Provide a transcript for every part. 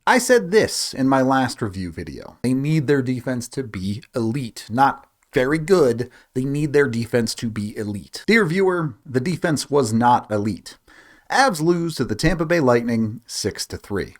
I said this in my last review video. They need their defense to be elite, not very good. They need their defense to be elite. Dear viewer, the defense was not elite. Avs lose to the Tampa Bay Lightning 6-3.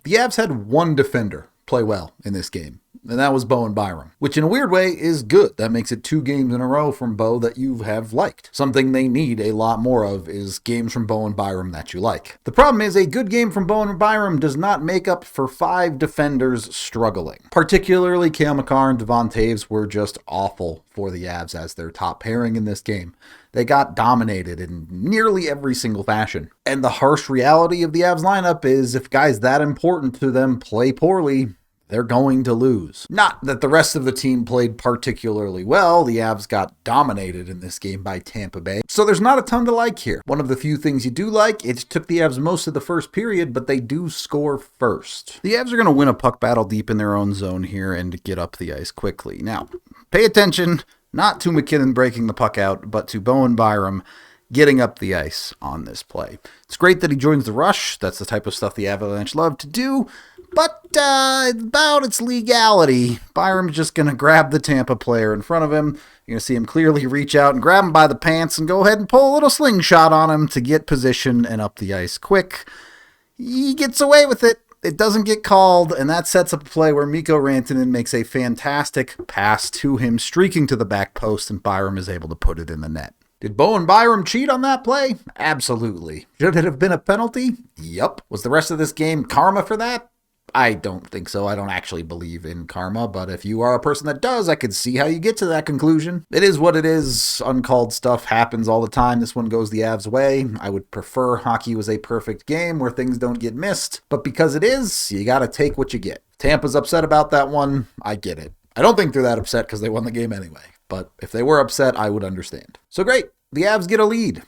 The Avs had one defender play well in this game, and that was Bowen Byram, which in a weird way is good. That makes it 2 games in a row from Bo that you have liked. Something they need a lot more of is games from Bowen Byram that you like. The problem is a good game from Bowen Byram does not make up for 5 defenders struggling. Particularly Cale Makar and Devon Toews were just awful for the Avs as their top pairing in this game. They got dominated in nearly every single fashion. And the harsh reality of the Avs lineup is if guys that important to them play poorly, they're going to lose. Not that the rest of the team played particularly well. The Avs got dominated in this game by Tampa Bay. So there's not a ton to like here. One of the few things you do like, it took the Avs most of the first period, but they do score first. The Avs are going to win a puck battle deep in their own zone here and get up the ice quickly. Now, pay attention, not to McKinnon breaking the puck out, but to Bowen Byram getting up the ice on this play. It's great that he joins the rush. That's the type of stuff the Avalanche love to do. But about its legality, Byram's just going to grab the Tampa player in front of him. You're going to see him clearly reach out and grab him by the pants and go ahead and pull a little slingshot on him to get position and up the ice quick. He gets away with it. It doesn't get called, and that sets up a play where Mikko Rantanen makes a fantastic pass to him, streaking to the back post, and Byram is able to put it in the net. Did Bowen Byram cheat on that play? Absolutely. Should it have been a penalty? Yup. Was the rest of this game karma for that? I don't think so. I don't actually believe in karma, but if you are a person that does, I could see how you get to that conclusion. It is what it is. Uncalled stuff happens all the time. This one goes the Avs' way. I would prefer hockey was a perfect game where things don't get missed, but because it is, you gotta take what you get. Tampa's upset about that one. I get it. I don't think they're that upset because they won the game anyway, but if they were upset, I would understand. So great. The Avs get a lead.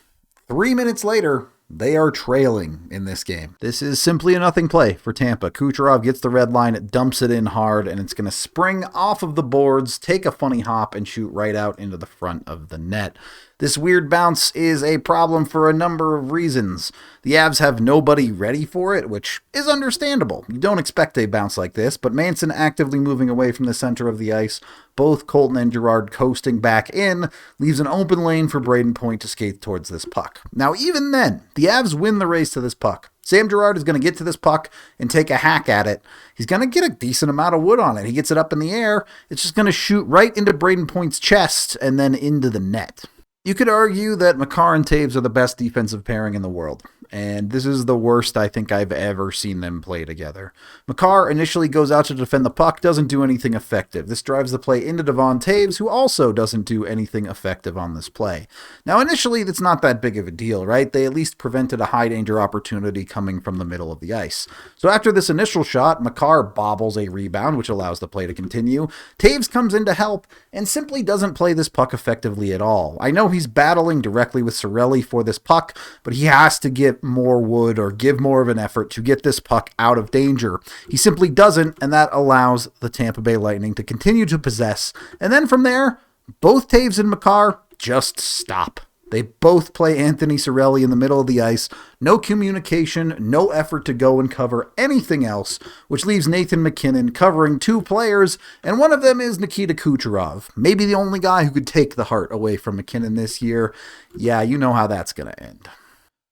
3 minutes later, they are trailing in this game. This is simply a nothing play for Tampa. Kucherov gets the red line, dumps it in hard, and it's going to spring off of the boards, take a funny hop, and shoot right out into the front of the net. This weird bounce is a problem for a number of reasons. The Avs have nobody ready for it, which is understandable. You don't expect a bounce like this, but Manson actively moving away from the center of the ice, both Colton and Girard coasting back in, leaves an open lane for Brayden Point to skate towards this puck. Now, even then, the Avs win the race to this puck. Sam Girard is going to get to this puck and take a hack at it. He's going to get a decent amount of wood on it. He gets it up in the air. It's just going to shoot right into Brayden Point's chest and then into the net. You could argue that Makar and Toews are the best defensive pairing in the world, and this is the worst I think I've ever seen them play together. Makar initially goes out to defend the puck, doesn't do anything effective. This drives the play into Devon Toews, who also doesn't do anything effective on this play. Now, initially, that's not that big of a deal, right? They at least prevented a high-danger opportunity coming from the middle of the ice. So after this initial shot, Makar bobbles a rebound, which allows the play to continue. Toews comes in to help and simply doesn't play this puck effectively at all. I know he's battling directly with Cirelli for this puck, but he has to get more wood or give more of an effort to get this puck out of danger. He simply doesn't, and that allows the Tampa Bay Lightning to continue to possess. And then from there, both Toews and Makar just stop. They both play Anthony Cirelli in the middle of the ice. No communication, no effort to go and cover anything else, which leaves Nathan MacKinnon covering 2 players, and one of them is Nikita Kucherov. Maybe the only guy who could take the heart away from MacKinnon this year. Yeah, you know how that's going to end.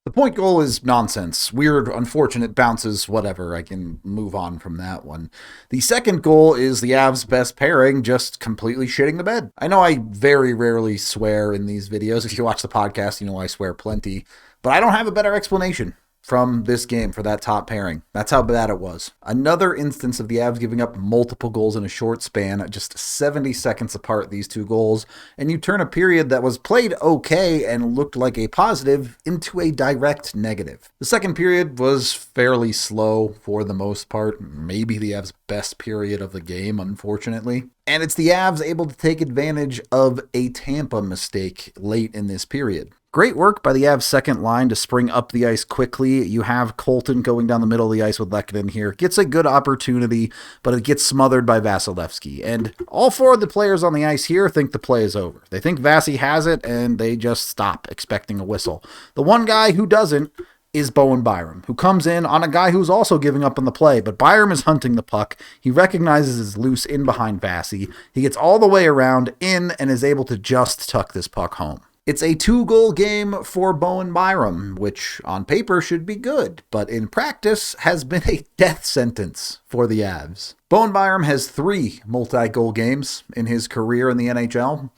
The point goal is nonsense. Weird, unfortunate bounces, whatever. I can move on from that one. The second goal is the Avs' best pairing just completely shitting the bed. I know I very rarely swear in these videos. If you watch the podcast, you know I swear plenty. But I don't have a better explanation from this game for that top pairing. That's how bad it was. Another instance of the Avs giving up multiple goals in a short span, just 70 seconds apart, these 2 goals, and you turn a period that was played okay and looked like a positive into a direct negative. The second period was fairly slow for the most part, maybe the Avs' best period of the game, unfortunately. And it's the Avs able to take advantage of a Tampa mistake late in this period. Great work by the Avs' second line to spring up the ice quickly. You have Colton going down the middle of the ice with Lehkonen here. Gets a good opportunity, but it gets smothered by Vasilevsky. And all 4 of the players on the ice here think the play is over. They think Vasi has it, and they just stop expecting a whistle. The one guy who doesn't is Bowen Byram, who comes in on a guy who's also giving up on the play, but Byram is hunting the puck. He recognizes his loose in behind Vassy. He gets all the way around in and is able to just tuck this puck home. It's a 2-goal game for Bowen Byram, which on paper should be good, but in practice has been a death sentence for the Avs. Bowen Byram has 3 multi-goal games in his career in the NHL.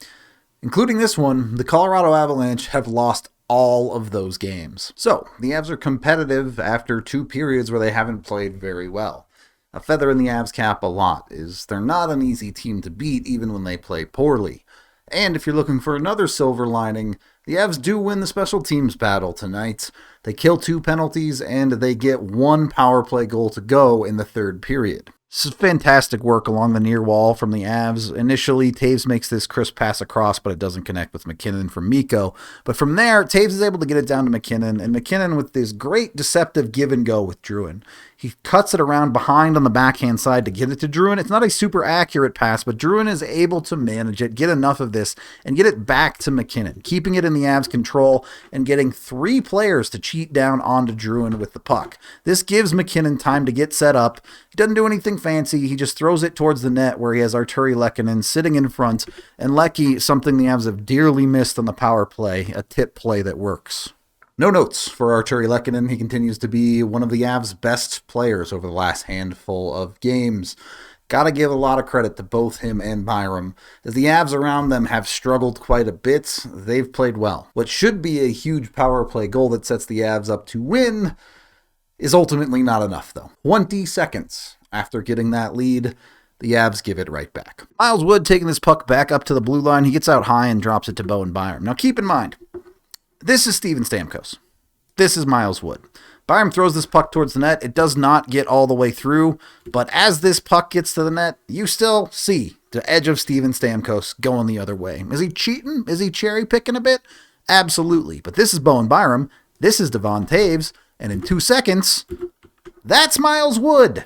Including this one, the Colorado Avalanche have lost all of those games. So, the Avs are competitive after 2 periods where they haven't played very well. A feather in the Avs cap a lot is they're not an easy team to beat even when they play poorly. And if you're looking for another silver lining, the Avs do win the special teams battle tonight. They kill 2 penalties and they get 1 power play goal to go in the 3rd period. This is fantastic work along the near wall from the Avs. Initially, Taves makes this crisp pass across, but it doesn't connect with McKinnon from Mikko. But from there, Taves is able to get it down to McKinnon, and McKinnon with this great deceptive give and go with Drouin. He cuts it around behind on the backhand side to get it to Drouin. It's not a super accurate pass, but Drouin is able to manage it, get enough of this, and get it back to McKinnon, keeping it in the Avs' control and getting 3 players to cheat down onto Drouin with the puck. This gives McKinnon time to get set up. He doesn't do anything fancy. He just throws it towards the net where he has Arturi Lehkonen sitting in front, and Lecky, something the Avs have dearly missed on the power play, a tip play that works. No notes for Arturi Lehkonen. He continues to be one of the Avs' best players over the last handful of games. Gotta give a lot of credit to both him and Byram. As the Avs around them have struggled quite a bit, they've played well. What should be a huge power play goal that sets the Avs up to win is ultimately not enough, though. 20 seconds after getting that lead, the Avs give it right back. Miles Wood taking this puck back up to the blue line. He gets out high and drops it to Bowen Byram. Now keep in mind, this is Steven Stamkos. This is Miles Wood. Byram throws this puck towards the net. It does not get all the way through, but as this puck gets to the net, you still see the edge of Steven Stamkos going the other way. Is he cheating? Is he cherry picking a bit? Absolutely. But this is Bowen Byram. This is Devon Taves. And in 2 seconds, that's Miles Wood.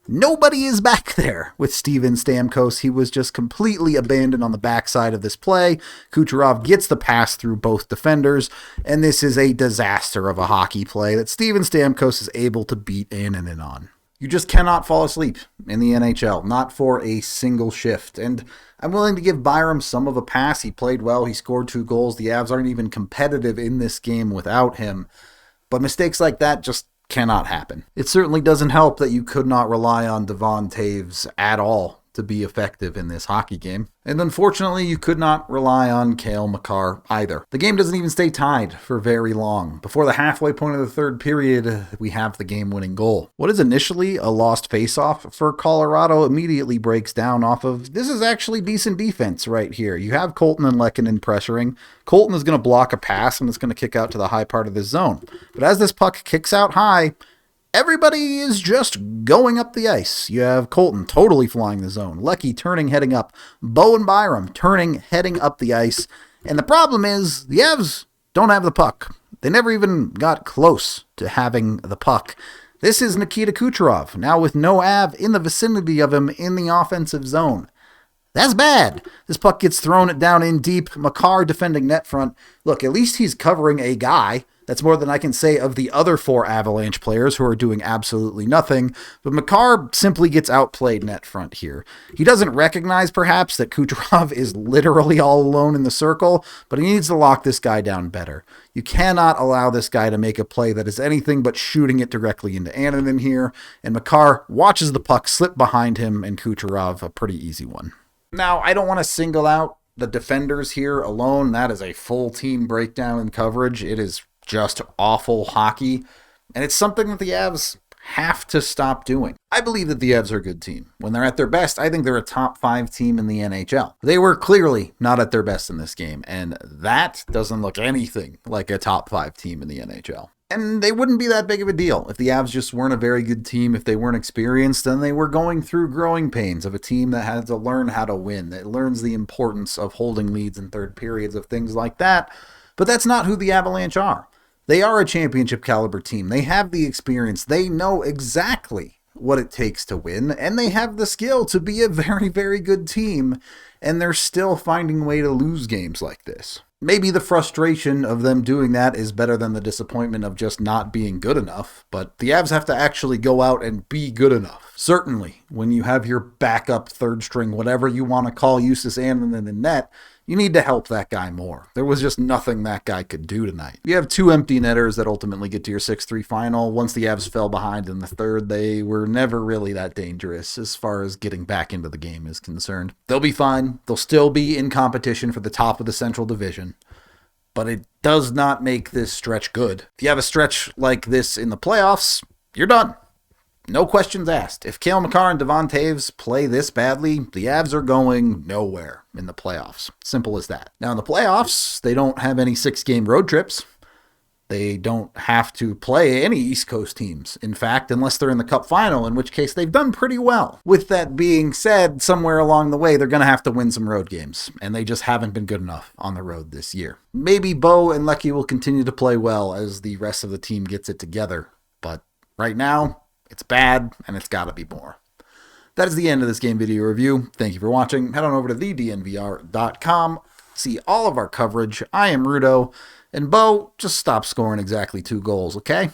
Nobody is back there with Steven Stamkos. He was just completely abandoned on the backside of this play. Kucherov gets the pass through both defenders, and this is a disaster of a hockey play that Steven Stamkos is able to beat in and in on. You just cannot fall asleep in the NHL, not for a single shift. And I'm willing to give Byram some of a pass. He played well. He scored 2 goals. The Avs aren't even competitive in this game without him. But mistakes like that just cannot happen. It certainly doesn't help that you could not rely on Devon Taves at all to be effective in this hockey game. And unfortunately, you could not rely on Cale Makar either. The game doesn't even stay tied for very long. Before the halfway point of the 3rd period, we have the game-winning goal. What is initially a lost faceoff for Colorado immediately breaks down off of, this is actually decent defense right here. You have Colton and Lehkonen pressuring. Colton is going to block a pass and it's going to kick out to the high part of this zone. But as this puck kicks out high, everybody is just going up the ice. You have Colton totally flying the zone. Lecky turning, heading up. Bowen Byram turning, heading up the ice. And the problem is the Avs don't have the puck. They never even got close to having the puck. This is Nikita Kucherov, now with no Av in the vicinity of him in the offensive zone. That's bad. This puck gets thrown it down in deep. Makar defending net front. Look, at least he's covering a guy. That's more than I can say of the other 4 Avalanche players who are doing absolutely nothing. But Makar simply gets outplayed net front here. He doesn't recognize, perhaps, that Kucherov is literally all alone in the circle, but he needs to lock this guy down better. You cannot allow this guy to make a play that is anything but shooting it directly into Annunen here. And Makar watches the puck slip behind him, and Kucherov, a pretty easy one. Now, I don't want to single out the defenders here alone. That is a full team breakdown in coverage. It is just awful hockey, and it's something that the Avs have to stop doing. I believe that the Avs are a good team. When they're at their best, I think they're a top 5 team in the NHL. They were clearly not at their best in this game, and that doesn't look anything like a top 5 team in the NHL. And they wouldn't be that big of a deal if the Avs just weren't a very good team, if they weren't experienced, and they were going through growing pains of a team that had to learn how to win, that learns the importance of holding leads in 3rd periods, of things like that. But that's not who the Avalanche are. They are a championship caliber team. They have the experience. They know exactly what it takes to win, and they have the skill to be a very, very good team, and they're still finding a way to lose games like this. Maybe the frustration of them doing that is better than the disappointment of just not being good enough, but the Avs have to actually go out and be good enough. Certainly, when you have your backup third string, whatever you want to call Justus Annunen in the net, you need to help that guy more. There was just nothing that guy could do tonight. You have two empty netters that ultimately get to your 6-3 final. Once the Avs fell behind in the third, they were never really that dangerous as far as getting back into the game is concerned. They'll be fine. They'll still be in competition for the top of the Central Division. But it does not make this stretch good. If you have a stretch like this in the playoffs, you're done. No questions asked. If Cale Makar and Devon Toews play this badly, the Avs are going nowhere in the playoffs. Simple as that. Now in the playoffs, they don't have any 6-game road trips. They don't have to play any East Coast teams. In fact, unless they're in the Cup final, in which case they've done pretty well. With that being said, somewhere along the way, they're going to have to win some road games, and they just haven't been good enough on the road this year. Maybe Bo and Lecky will continue to play well as the rest of the team gets it together, but right now, it's bad, and it's got to be more. That is the end of this game video review. Thank you for watching. Head on over to thednvr.com. See all of our coverage. I am Rudo. And Bo, just stop scoring exactly 2 goals, okay?